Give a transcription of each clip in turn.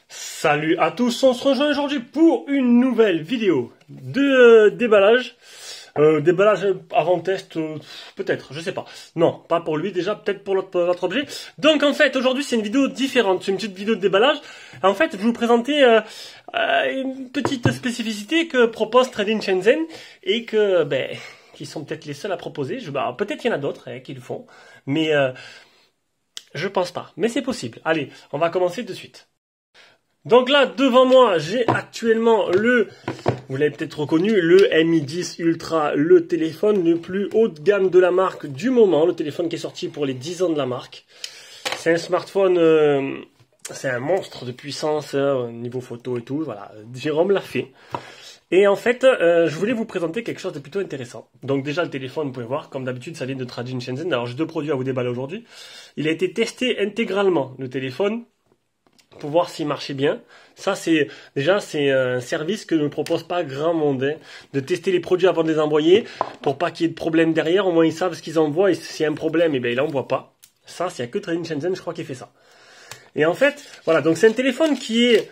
Salut à tous, on se rejoint aujourd'hui pour une nouvelle vidéo de déballage. Déballage avant test, peut-être, je sais pas. Non, pas pour lui déjà, peut-être pour l'autre objet. Donc en fait, aujourd'hui c'est une vidéo différente, c'est une petite vidéo de déballage. En fait, je vais vous présenter une petite spécificité que propose Trading Shenzhen et que, qui sont peut-être les seuls à proposer. Peut-être il y en a d'autres qui le font, mais je pense pas. Mais c'est possible. Allez, on va commencer de suite. Donc là, devant moi, j'ai actuellement vous l'avez peut-être reconnu, le Mi 10 Ultra, le téléphone le plus haut de gamme de la marque du moment, le téléphone qui est sorti pour les 10 ans de la marque. C'est un smartphone, c'est un monstre de puissance au niveau photo et tout, voilà, Jérôme l'a fait. Et en fait, je voulais vous présenter quelque chose de plutôt intéressant. Donc déjà, le téléphone, vous pouvez voir, comme d'habitude, ça vient de Trading Shenzhen. Alors j'ai deux produits à vous déballer aujourd'hui. Il a été testé intégralement, le téléphone, pour voir s'il marchait bien. Ça, c'est un service que ne propose pas grand monde, hein, de tester les produits avant de les envoyer, pour pas qu'il y ait de problème derrière. Au moins, ils savent ce qu'ils envoient, et s'il y a un problème, ils l'envoient pas. Ça, il n'y a que Trading Shenzhen, je crois, qui fait ça. Et en fait, voilà, donc c'est un téléphone qui est,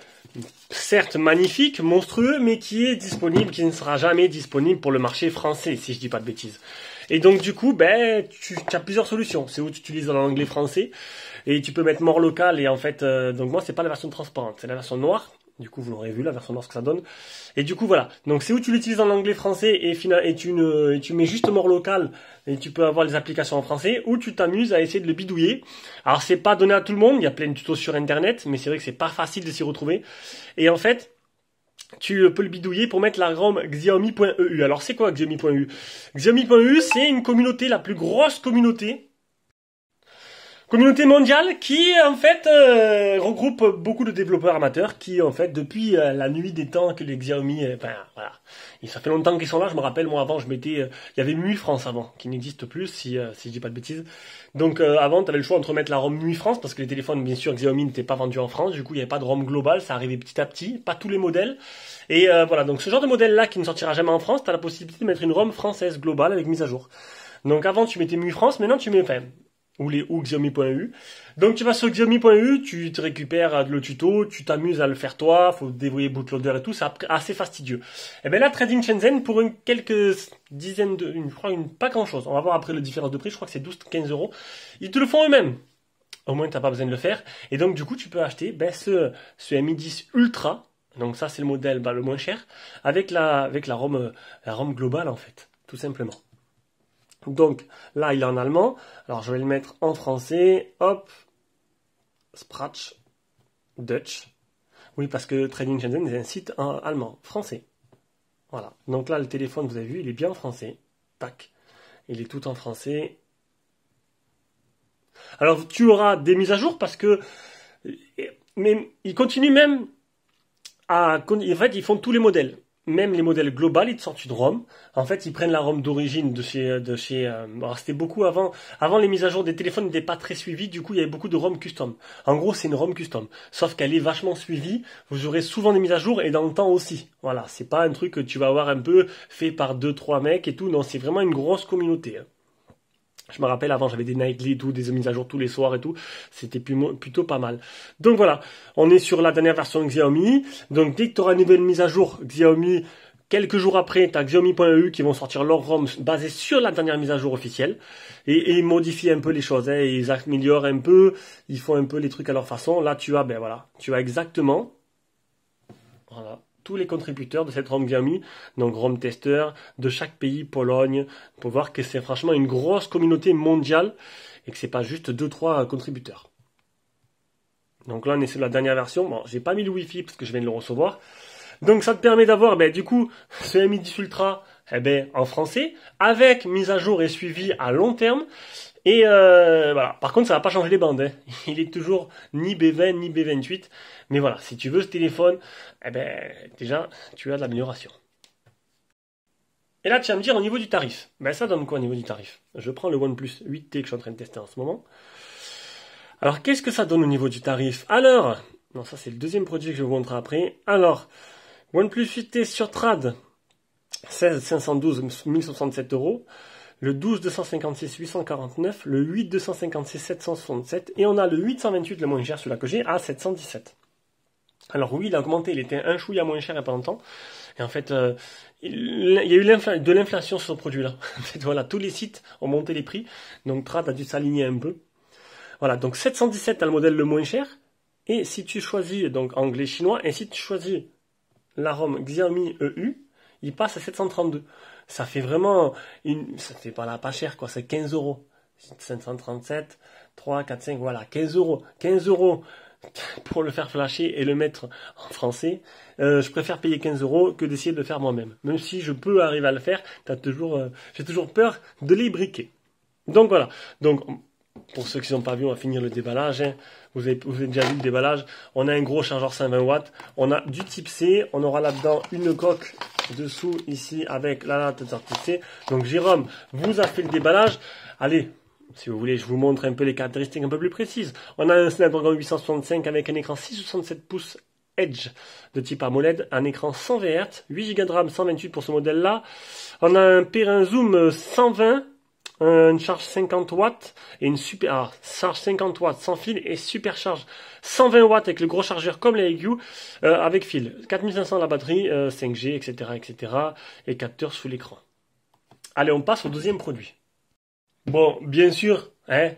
certes, magnifique, monstrueux, mais qui est disponible, qui ne sera jamais disponible pour le marché français, si je dis pas de bêtises. Et donc, du coup, tu as plusieurs solutions. C'est où tu utilises en anglais français, et tu peux mettre mort local, et en fait, donc moi, c'est pas la version transparente, c'est la version noire. Du coup, vous l'aurez vu, la version noire, ce que ça donne. Et du coup, voilà. Donc, c'est où tu l'utilises en anglais français, et tu mets juste mort local, et tu peux avoir les applications en français, ou tu t'amuses à essayer de le bidouiller. Alors, c'est pas donné à tout le monde, il y a plein de tutos sur Internet, mais c'est vrai que c'est pas facile de s'y retrouver. Et en fait, tu peux le bidouiller pour mettre la ROM Xiaomi.eu. Alors, c'est quoi Xiaomi.eu? Xiaomi.eu, c'est une communauté, la plus grosse communauté mondiale qui, en fait, regroupe beaucoup de développeurs amateurs qui, en fait, depuis la nuit des temps que les Xiaomi, voilà. Et ça fait longtemps qu'ils sont là. Je me rappelle, moi, avant, il y avait MUI France avant, qui n'existe plus, si je dis pas de bêtises. Donc, avant, tu avais le choix entre mettre la ROM MUI France, parce que les téléphones, bien sûr, Xiaomi n'étaient pas vendus en France. Du coup, il n'y avait pas de ROM globale. Ça arrivait petit à petit, pas tous les modèles. Et voilà. Donc, ce genre de modèle-là qui ne sortira jamais en France, tu as la possibilité de mettre une ROM française globale avec mise à jour. Donc, avant, tu mettais MUI France. Maintenant, tu mets, ou Xiaomi.eu. Donc tu vas sur Xiaomi.eu, tu te récupères le tuto, tu t'amuses à le faire toi, faut dévoyer bootloader et tout, c'est assez fastidieux. Et bien là, Trading Shenzhen, pour quelques dizaines pas grand chose. On va voir après la différence de prix, je crois que c'est 12-15 euros. Ils te le font eux-mêmes. Au moins, t'as pas besoin de le faire. Et donc, du coup, tu peux acheter ce Mi 10 Ultra. Donc ça, c'est le modèle le moins cher, avec la ROM globale, en fait, tout simplement. Donc là, il est en allemand. Alors je vais le mettre en français. Hop. Sprach. Dutch. Oui, parce que Trading Shenzhen est un site en allemand. Français. Voilà. Donc là, le téléphone, vous avez vu, il est bien en français. Tac. Il est tout en français. Alors tu auras des mises à jour parce que... Mais ils continuent même à... En fait, ils font tous les modèles. Même les modèles globaux, ils te sortent une ROM. En fait, ils prennent la ROM d'origine de chez. Alors c'était beaucoup avant. Avant, les mises à jour des téléphones n'étaient pas très suivies. Du coup, il y avait beaucoup de ROM custom. En gros, c'est une ROM custom. Sauf qu'elle est vachement suivie. Vous aurez souvent des mises à jour et dans le temps aussi. Voilà. C'est pas un truc que tu vas avoir un peu fait par 2-3 mecs et tout. Non, c'est vraiment une grosse communauté. Je me rappelle avant, j'avais des nightly et tout, des mises à jour tous les soirs et tout. C'était plutôt pas mal. Donc voilà, on est sur la dernière version de Xiaomi. Donc dès que tu auras une nouvelle mise à jour Xiaomi, quelques jours après, tu as Xiaomi.eu qui vont sortir leur ROM basée sur la dernière mise à jour officielle. Et ils modifient un peu les choses. Hein, ils améliorent un peu, ils font un peu les trucs à leur façon. Là, tu as, tu as exactement... Voilà. Tous les contributeurs de cette ROM Xiaomi, donc ROM testeur de chaque pays, Pologne, pour voir que c'est franchement une grosse communauté mondiale et que c'est pas juste 2-3 contributeurs. Donc là, on est sur la dernière version. Bon, j'ai pas mis le Wi-Fi parce que je viens de le recevoir. Donc ça te permet d'avoir, du coup, ce Mi 10 Ultra, en français, avec mise à jour et suivi à long terme. Et voilà. Par contre, ça va pas changer les bandes. Hein. Il est toujours ni B20 ni B28. Mais voilà, si tu veux ce téléphone, déjà, tu as de l'amélioration. Et là, tu vas me dire au niveau du tarif. Ça donne quoi au niveau du tarif? Je prends le OnePlus 8T que je suis en train de tester en ce moment. Alors, qu'est-ce que ça donne au niveau du tarif? Alors, Non, ça c'est le deuxième produit que je vais vous montrer après. Alors, OnePlus 8T sur Trad, 16 512 1067 euros. Le 12 256 849, le 8 256 767 et on a le 828 le moins cher, celui-là que j'ai, à 717. Alors oui, il a augmenté, il était un chouïa moins cher il n'y a pas longtemps. Et en fait, il y a eu de l'inflation sur ce produit-là. En fait, voilà, tous les sites ont monté les prix, donc Trad a dû s'aligner un peu. Voilà, donc 717 à le modèle le moins cher. Et si tu choisis, donc anglais-chinois, et si tu choisis l'arôme Xiaomi EU, il passe à 732. Ça fait vraiment, ça fait pas cher quoi, c'est 15 euros. 537, 3, 4, 5, voilà, 15 euros. 15 euros pour le faire flasher et le mettre en français. Je préfère payer 15 euros que d'essayer de le faire moi-même. Même si je peux arriver à le faire, j'ai toujours peur de les briquer. Donc voilà. Donc, pour ceux qui n'ont pas vu, on va finir le déballage. Hein. Vous avez déjà vu le déballage. On a un gros chargeur 120 watts. On a du type C. On aura là-dedans une coque dessous ici avec la late de sortie C. Donc Jérôme vous a fait le déballage. Allez, si vous voulez, je vous montre un peu les caractéristiques un peu plus précises. On a un Snapdragon 865 avec un écran 6,67 pouces Edge de type AMOLED, un écran 100 Hz, 8 Go de RAM, 128 pour ce modèle-là. On a un Perrin Zoom 120, une charge 50 watts et une charge 50 watts sans fil et supercharge 120 watts avec le gros chargeur comme les IQ avec fil. 4500 la batterie, 5G, etc. et capteur sous l'écran. Allez, on passe au deuxième produit. Bon, bien sûr, hein,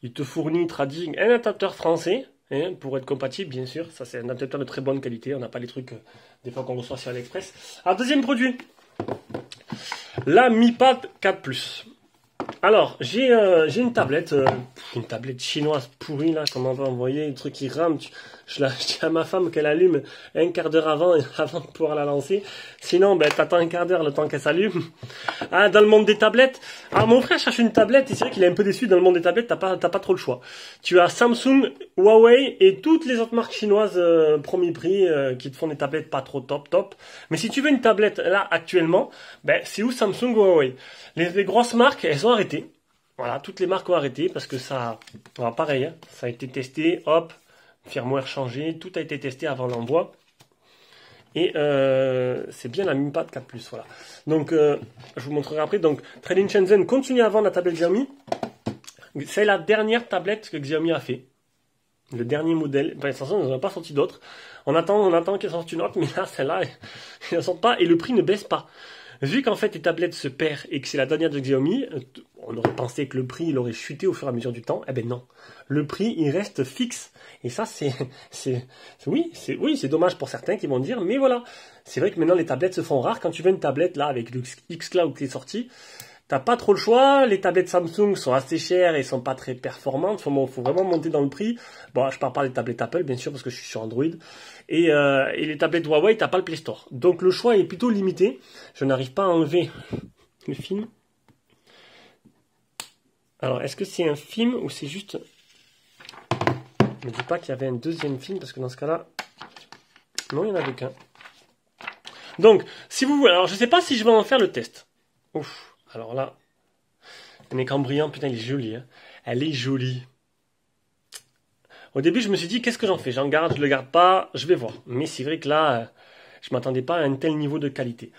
il te fournit trading un adaptateur français hein, pour être compatible, bien sûr. Ça, c'est un adaptateur de très bonne qualité. On n'a pas les trucs des fois qu'on reçoit sur AliExpress. Alors, deuxième produit, la Mi Pad 4+. Alors, j'ai une tablette chinoise pourrie là, qu'on m'envoie envoyer, un truc qui rame. Je dis à ma femme qu'elle allume un quart d'heure avant de pouvoir la lancer. Sinon, ben, t'attends un quart d'heure le temps qu'elle s'allume. Ah, dans le monde des tablettes. Alors, mon frère cherche une tablette et c'est vrai qu'il est un peu déçu. Dans le monde des tablettes, t'as pas trop le choix. Tu as Samsung, Huawei et toutes les autres marques chinoises premier prix qui te font des tablettes pas trop top. Mais si tu veux une tablette là actuellement, ben, c'est où Samsung ou Huawei? Les grosses marques, elles ont arrêté. Voilà, toutes les marques ont arrêté parce que ça, voilà, pareil, hein, ça a été testé, hop, firmware changé, tout a été testé avant l'envoi. Et c'est bien la Mi Pad 4+, voilà. Donc, je vous montrerai après. Donc, Trading Shenzhen continue à vendre la tablette Xiaomi. C'est la dernière tablette que Xiaomi a fait. Le dernier modèle. Enfin, de toute façon, ils n'en ont pas sorti d'autres. On attend qu'ils sortent une autre, mais là, celle-là, ils ne sortent pas et le prix ne baisse pas. Vu qu'en fait les tablettes se perdent et que c'est la dernière de Xiaomi, on aurait pensé que le prix il aurait chuté au fur et à mesure du temps. Eh ben non, le prix il reste fixe. Et ça oui, c'est dommage pour certains qui vont dire, mais voilà, c'est vrai que maintenant les tablettes se font rares. Quand tu veux une tablette là avec le xCloud qui est sorti, t'as pas trop le choix. Les tablettes Samsung sont assez chères et sont pas très performantes. Faut vraiment monter dans le prix. Bon, je parle pas des tablettes Apple, bien sûr, parce que je suis sur Android. Et les tablettes Huawei, t'as pas le Play Store. Donc le choix est plutôt limité. Je n'arrive pas à enlever le film. Alors, est-ce que c'est un film ou c'est juste... Ne me dis pas qu'il y avait un deuxième film, parce que dans ce cas-là... Non, il n'y en avait qu'un. Donc, si vous voulez... Alors, je sais pas si je vais en faire le test. Ouf. Alors là, un écran brillant, putain, il est joli. Hein. Elle est jolie. Au début, je me suis dit, qu'est-ce que j'en fais? J'en garde, je le garde pas, je vais voir. Mais c'est vrai que là, je m'attendais pas à un tel niveau de qualité.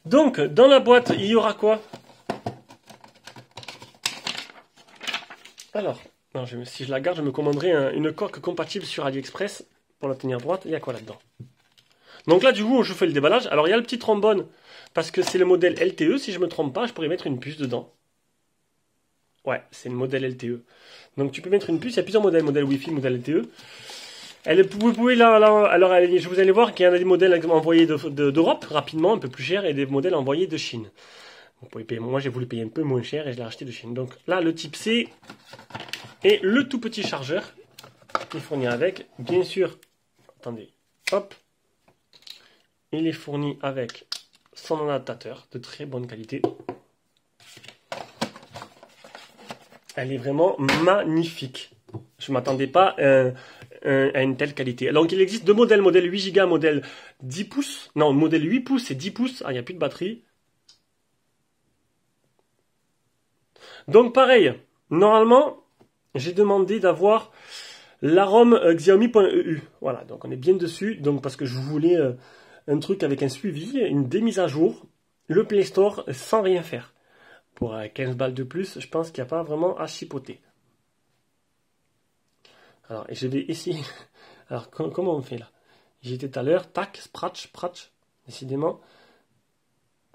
Donc, dans la boîte, il y aura quoi? Alors, non, si je la garde, je me commanderai une coque compatible sur AliExpress pour la tenir droite. Il y a quoi là-dedans? Donc là, du coup, je fais le déballage. Alors, il y a le petit trombone, parce que c'est le modèle LTE. Si je me trompe pas, je pourrais mettre une puce dedans. Ouais, c'est le modèle LTE. Donc, tu peux mettre une puce. Il y a plusieurs modèles. Modèle Wi-Fi, modèle LTE. Vous pouvez là, alors, je vous allez voir qu'il y en a des modèles envoyés d'Europe, rapidement, un peu plus cher, et des modèles envoyés de Chine. Vous pouvez payer, moi, j'ai voulu payer un peu moins cher, et je l'ai acheté de Chine. Donc, là, le type C, et le tout petit chargeur, qui est fourni avec. Bien sûr, attendez, hop. Il est fourni avec son adaptateur de très bonne qualité. Elle est vraiment magnifique. Je ne m'attendais pas à une telle qualité. Donc il existe deux modèles, modèle 8 Go, modèle 10 pouces. Non, modèle 8 pouces et 10 pouces. Ah, il n'y a plus de batterie. Donc pareil, normalement, j'ai demandé d'avoir l'arôme Xiaomi.eu. Voilà, donc on est bien dessus. Donc parce que je voulais un truc avec un suivi, une démise à jour, le Play Store sans rien faire. Pour 15 balles de plus, je pense qu'il n'y a pas vraiment à chipoter. Alors, et je vais essayer. Alors, comment on fait là? J'y étais tout à l'heure. Tac, Spratch, décidément.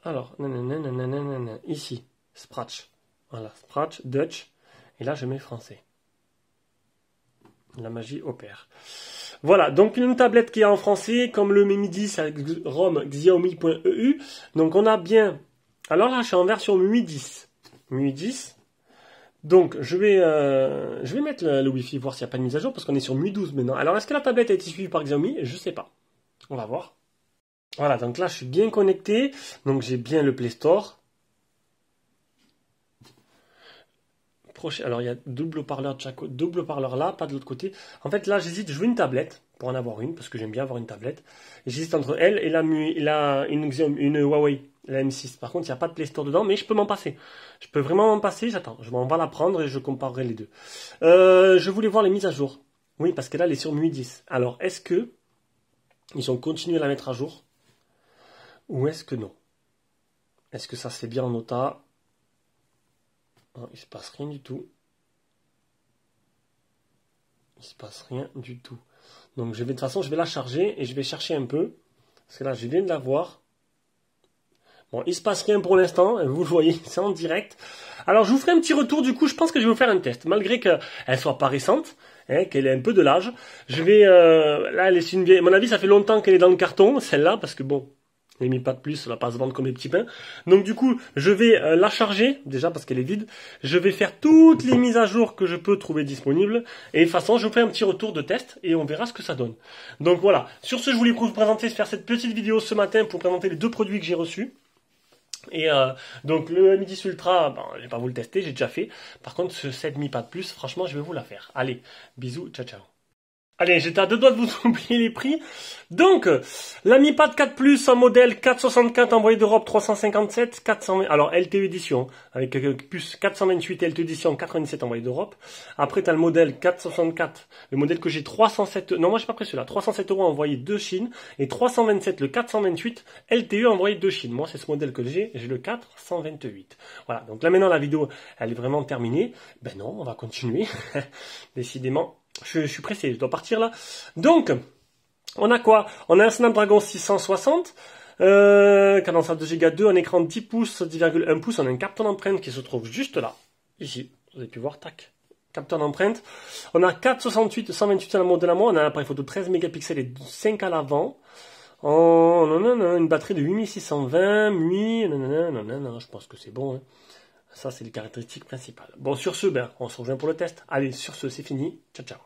Alors, nanana, ici, Spratch. Voilà, Spratch, Dutch. Et là, je mets français. La magie opère. Voilà, donc une tablette qui est en français, comme le Mi 10 avec ROM Xiaomi.eu. Donc on a bien... Alors là, je suis en version Mi 10. Mi 10. Donc je vais mettre le Wi-Fi, voir s'il n'y a pas de mise à jour, parce qu'on est sur Mi 12 maintenant. Alors est-ce que la tablette a été suivie par Xiaomi? Je sais pas. On va voir. Voilà, donc là, je suis bien connecté. Donc j'ai bien le Play Store. Alors il y a double haut-parleur de chaque côté, double haut-parleur là, pas de l'autre côté. En fait là j'hésite, je veux une tablette pour en avoir une parce que j'aime bien avoir une tablette. J'hésite entre elle et une Huawei, la M6. Par contre il n'y a pas de Play Store dedans, mais je peux m'en passer. Je peux vraiment m'en passer. J'attends, je m'en vais la prendre et je comparerai les deux. Je voulais voir les mises à jour. Oui, parce que là elle est sur Mi 10. Alors est-ce que ils ont continué à la mettre à jour ou est-ce que non? Est-ce que ça se fait bien en OTA? Non, il se passe rien du tout. Il se passe rien du tout. Donc de toute façon, je vais la charger et je vais chercher un peu. Parce que là, je viens de la voir. Bon, il se passe rien pour l'instant. Vous le voyez, c'est en direct. Alors, je vous ferai un petit retour. Du coup, je pense que je vais vous faire un test. Malgré qu'elle soit pas récente, hein, qu'elle ait un peu de l'âge. Je vais... là, elle est une vieille... À mon avis, ça fait longtemps qu'elle est dans le carton, celle-là. Parce que bon... Elle mis pas de plus, elle va pas se vendre comme les petits pains. Donc du coup, je vais la charger, déjà parce qu'elle est vide. Je vais faire toutes les mises à jour que je peux trouver disponibles. Et de toute façon, je vous fais un petit retour de test et on verra ce que ça donne. Donc voilà, sur ce, je voulais vous présenter, faire cette petite vidéo ce matin pour présenter les deux produits que j'ai reçus. Et donc le Mi 10 Ultra, bon, je vais pas vous le tester, j'ai déjà fait. Par contre, ce 7 Mi Pad Plus, franchement, je vais vous la faire. Allez, bisous, ciao ciao. Allez, j'étais à deux doigts de vous oublier les prix. Donc, la Mi Pad 4 Plus, un modèle 464 envoyé d'Europe 357, 420, alors LTE édition, avec plus 428 LTE édition, 97 envoyé d'Europe. Après, tu as le modèle 464, le modèle que j'ai 307, non, moi j'ai pas pris celui-là, 307 € envoyé de Chine, et 327, le 428 LTE envoyé de Chine. Moi, c'est ce modèle que j'ai le 428. Voilà, donc là maintenant, la vidéo, elle est vraiment terminée. Ben non, on va continuer, décidément. Je suis pressé, je dois partir là. Donc, on a quoi? On a un Snapdragon 660, cadence à 2 Go 2, un écran 10 pouces, 10,1 pouces, on a un capteur d'empreinte qui se trouve juste là, ici, vous avez pu voir, tac, capteur d'empreinte. On a 468, 128 sur le modèle à moi, on a un appareil photo 13 mégapixels et 5 à l'avant. On a une batterie de 8620, je pense que c'est bon, hein. Ça, c'est les caractéristiques principales. Bon, sur ce, ben, on se rejoint pour le test. Allez, sur ce, c'est fini. Ciao, ciao.